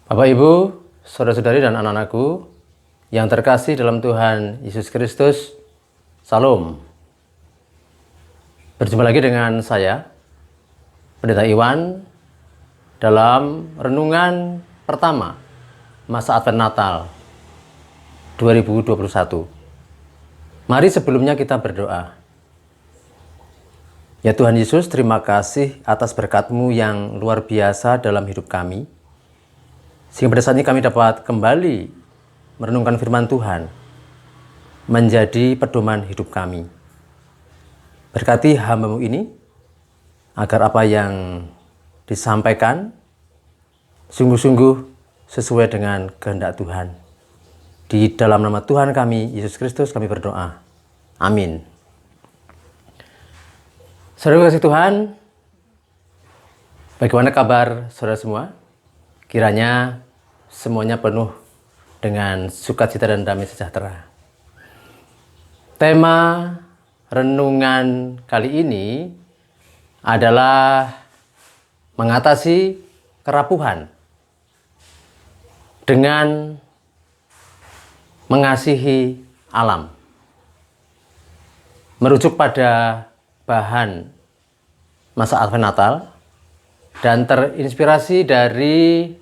Bapak, Ibu, saudara-saudari dan anak-anakku yang terkasih dalam Tuhan Yesus Kristus, Salam. Berjumpa lagi dengan saya, Pendeta Iwan, dalam renungan pertama masa Advent Natal 2021. Mari sebelumnya kita berdoa. Ya Tuhan Yesus, terima kasih atas berkat-Mu yang luar biasa dalam hidup kami. Sehingga pada saat ini kami dapat kembali merenungkan firman Tuhan menjadi pedoman hidup kami. Berkati hamba-Mu ini agar apa yang disampaikan sungguh-sungguh sesuai dengan kehendak Tuhan. Di dalam nama Tuhan kami, Yesus Kristus, kami berdoa. Amin. Saudara kasih Tuhan, bagaimana kabar saudara semua? Kiranya semuanya penuh dengan sukacita dan damai sejahtera. Tema renungan kali ini adalah mengatasi kerapuhan dengan mengasihi alam. Merujuk pada bahan masa Advent Natal dan terinspirasi dari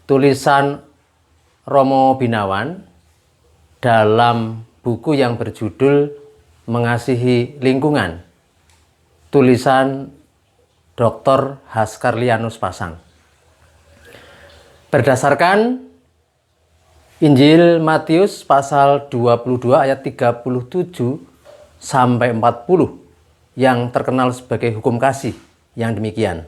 tulisan Romo Binawan dalam buku yang berjudul Mengasihi Lingkungan, tulisan Dr. Haskarlianus Pasang. Berdasarkan Injil Matius pasal 22 ayat 37 sampai 40 yang terkenal sebagai hukum kasih yang demikian.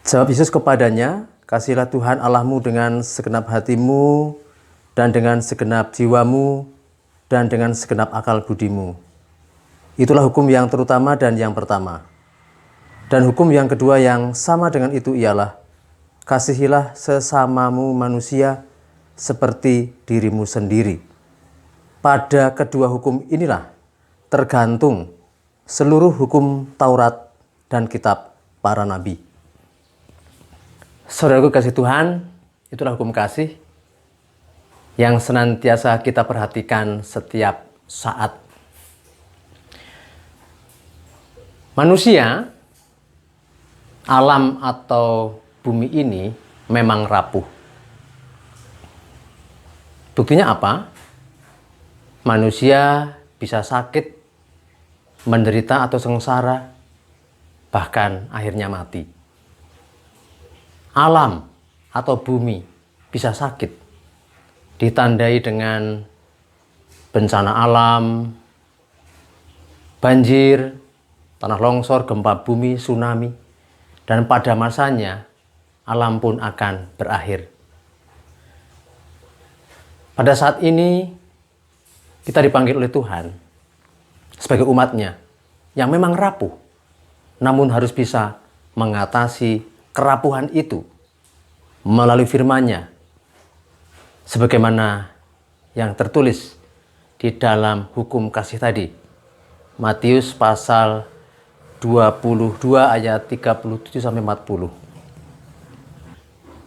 Jawab Yesus kepadanya, "Kasihilah Tuhan Allahmu dengan segenap hatimu, dan dengan segenap jiwamu, dan dengan segenap akal budimu. Itulah hukum yang terutama dan yang pertama. Dan hukum yang kedua yang sama dengan itu ialah, kasihilah sesamamu manusia seperti dirimu sendiri. Pada kedua hukum inilah tergantung seluruh hukum Taurat dan kitab para nabi." Saudaraku kasih Tuhan, itulah hukum kasih yang senantiasa kita perhatikan setiap saat. Manusia, alam atau bumi ini memang rapuh. Buktinya apa? Manusia bisa sakit, menderita atau sengsara, bahkan akhirnya mati. Alam atau bumi bisa sakit, ditandai dengan bencana alam, banjir, tanah longsor, gempa bumi, tsunami, dan pada masanya alam pun akan berakhir. Pada saat ini kita dipanggil oleh Tuhan sebagai umatnya yang memang rapuh, namun harus bisa mengatasi kerapuhan itu melalui firman-Nya, sebagaimana yang tertulis di dalam hukum kasih tadi, Matius pasal 22 ayat 37 sampai 40.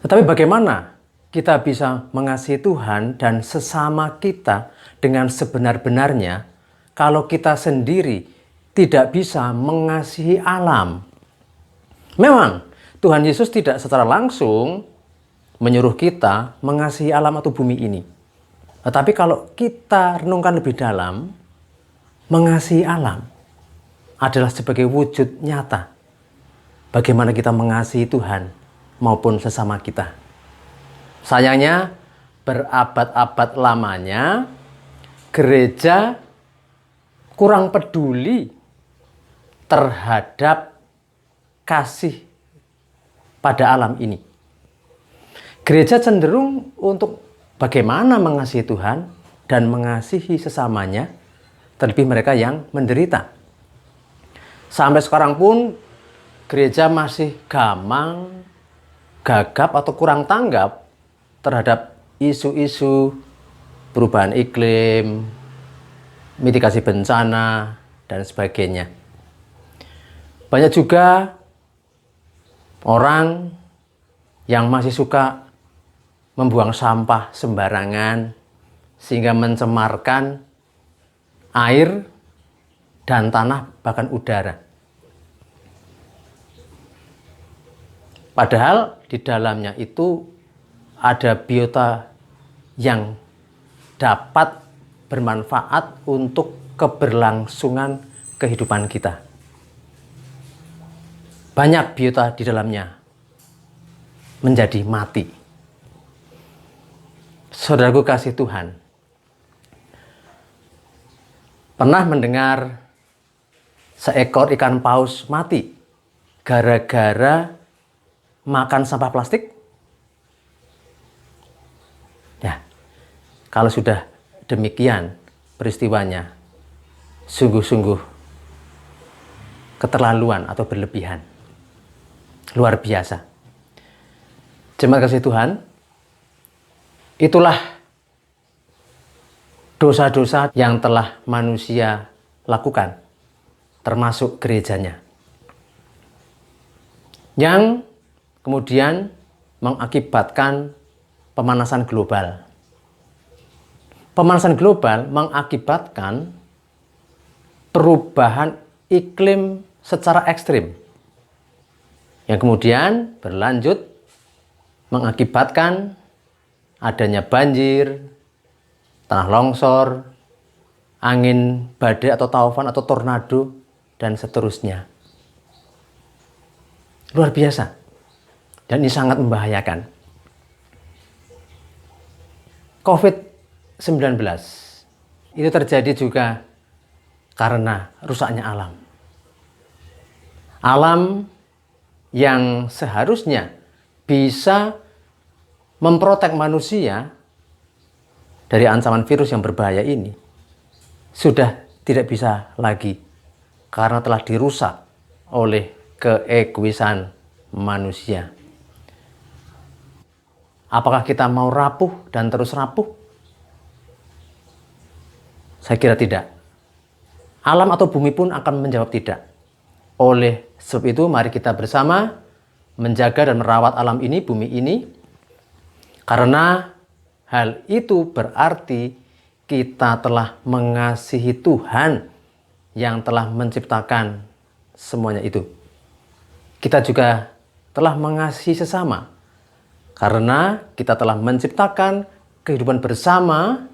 Tetapi bagaimana kita bisa mengasihi Tuhan dan sesama kita dengan sebenar-benarnya kalau kita sendiri tidak bisa mengasihi alam? Memang Tuhan Yesus tidak secara langsung menyuruh kita mengasihi alam atau bumi ini. Tetapi kalau kita renungkan lebih dalam, mengasihi alam adalah sebagai wujud nyata bagaimana kita mengasihi Tuhan maupun sesama kita. Sayangnya, berabad-abad lamanya gereja kurang peduli terhadap kasih pada alam ini. Gereja cenderung untuk bagaimana mengasihi Tuhan dan mengasihi sesamanya, terlebih mereka yang menderita. Sampai sekarang pun gereja masih gamang, gagap atau kurang tanggap terhadap isu-isu perubahan iklim, mitigasi bencana, dan sebagainya. Banyak juga orang yang masih suka membuang sampah sembarangan sehingga mencemarkan air dan tanah, bahkan udara. Padahal di dalamnya itu ada biota yang dapat bermanfaat untuk keberlangsungan kehidupan kita. Banyak biota di dalamnya menjadi mati. Saudaraku kasih Tuhan, pernah mendengar seekor ikan paus mati gara-gara makan sampah plastik? Ya, kalau sudah demikian peristiwanya, sungguh-sungguh keterlaluan atau berlebihan. Luar biasa. Jemaat kasih Tuhan, itulah dosa-dosa yang telah manusia lakukan, termasuk gerejanya, yang kemudian mengakibatkan pemanasan global. Pemanasan global mengakibatkan perubahan iklim secara ekstrim, yang kemudian berlanjut mengakibatkan adanya banjir, tanah longsor, angin badai atau taufan atau tornado, dan seterusnya. Luar biasa. Dan ini sangat membahayakan. COVID-19 itu terjadi juga karena rusaknya alam. Alam yang seharusnya bisa memprotek manusia dari ancaman virus yang berbahaya ini sudah tidak bisa lagi karena telah dirusak oleh keegoisan manusia. Apakah kita mau rapuh dan terus rapuh? Saya kira tidak. Alam atau bumi pun akan menjawab tidak. Oleh sebab itu, mari kita bersama menjaga dan merawat alam ini, bumi ini. Karena hal itu berarti kita telah mengasihi Tuhan yang telah menciptakan semuanya itu. Kita juga telah mengasihi sesama, karena kita telah menciptakan kehidupan bersama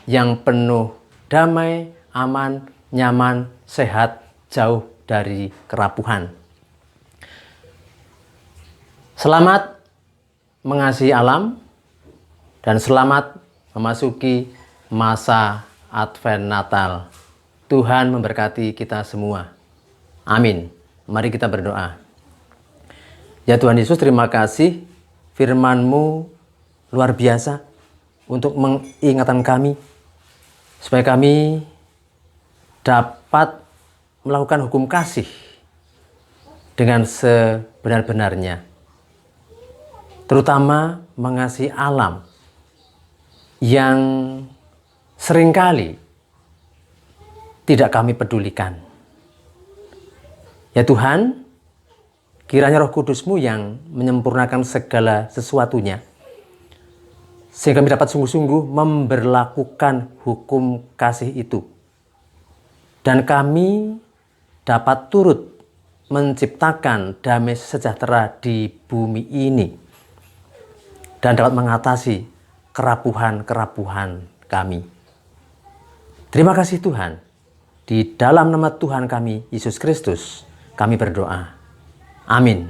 yang penuh damai, aman, nyaman, sehat, jauh dari kerapuhan. Selamat mengasihi alam dan selamat memasuki masa Advent Natal. Tuhan memberkati kita semua. Amin. Mari kita berdoa. Ya Tuhan Yesus, terima kasih firman-Mu luar biasa untuk mengingatkan kami supaya kami dapat melakukan hukum kasih dengan sebenar-benarnya, terutama mengasihi alam yang seringkali tidak kami pedulikan. Ya Tuhan, kiranya Roh Kudus-Mu yang menyempurnakan segala sesuatunya, sehingga kami dapat sungguh-sungguh memberlakukan hukum kasih itu. Dan kami dapat turut menciptakan damai sejahtera di bumi ini. Dan dapat mengatasi kerapuhan-kerapuhan kami. Terima kasih Tuhan. Di dalam nama Tuhan kami, Yesus Kristus, kami berdoa. Amin.